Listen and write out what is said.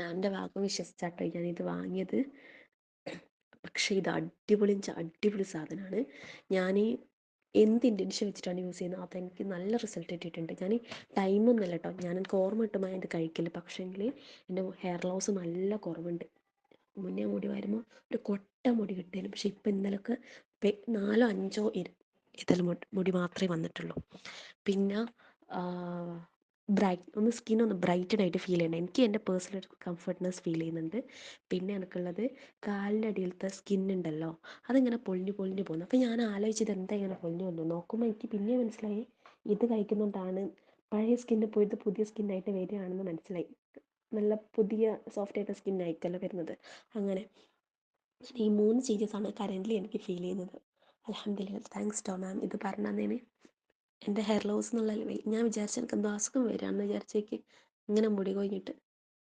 മാമിൻ്റെ വാക്കും വിശ്വസിച്ചാട്ടോ ഞാനിത് വാങ്ങിയത്. പക്ഷേ ഇത് അടിപൊളി സാധനമാണ്. ഞാൻ എന്ത് ഇൻറ്റൻഷൻ വെച്ചിട്ടാണ് യൂസ് ചെയ്യുന്നത് അതെനിക്ക് നല്ല റിസൾട്ട് കിട്ടിയിട്ടുണ്ട്. ഞാൻ ടൈമൊന്നുമല്ല കേട്ടോ, ഞാൻ എനിക്ക് ഓർമ്മ കിട്ടുമ്പോൾ ഇത് കഴിക്കില്ല. പക്ഷേങ്കിൽ എൻ്റെ ഹെയർ ലോസ് നല്ല കുറവുണ്ട്. മുന്നേ മുടി വരുമ്പോൾ ഒരു കൊട്ട മുടി കിട്ടിയിരുന്നു. പക്ഷേ ഇപ്പം ഇന്നലൊക്കെ 4-5 ഇതൾ മുടി മാത്രമേ വന്നിട്ടുള്ളൂ. പിന്നെ ഒന്ന് സ്കിന്നൊന്ന് ബ്രൈറ്റഡ് ആയിട്ട് ഫീൽ ചെയ്യണം. എനിക്ക് എൻ്റെ പേഴ്സണൽ ഒരു കംഫർട്ട്നെസ് ഫീൽ ചെയ്യുന്നുണ്ട്. പിന്നെ എനിക്കുള്ളത് കാലിൻ്റെ അടിയിലത്തെ സ്കിന്നുണ്ടല്ലോ, അതിങ്ങനെ പൊളിഞ്ഞു പോകുന്നു. അപ്പോൾ ഞാൻ ആലോചിച്ചത് എന്താ ഇങ്ങനെ പൊളിഞ്ഞു വന്നു നോക്കുമ്പോൾ എനിക്ക് പിന്നെ മനസ്സിലായി ഇത് കഴിക്കുന്നതുകൊണ്ടാണ് പഴയ സ്കിന്ന് പോയിട്ട് പുതിയ സ്കിന്നായിട്ട് വരികയാണെന്ന് മനസ്സിലായി. നല്ല പുതിയ സോഫ്റ്റ് ആയിട്ട് സ്കിന്നായിക്കല്ലോ വരുന്നത്. അങ്ങനെ ഈ 3 ചേഞ്ചസാണ് കറൻ്റ്ലി എനിക്ക് ഫീൽ ചെയ്യുന്നത്. അൽഹംദുലില്ലാ, താങ്ക്സ് ടോ മാം ഇത് പറഞ്ഞു തന്നതിന്. എൻ്റെ ഹെയർ ലോസ് എന്നുള്ള ഞാൻ വിചാരിച്ച എനിക്ക് എന്തോ അസുഖം വരികയാണെന്ന് വിചാരിച്ചേക്ക് ഇങ്ങനെ മുടി കൊഴിഞ്ഞിട്ട്.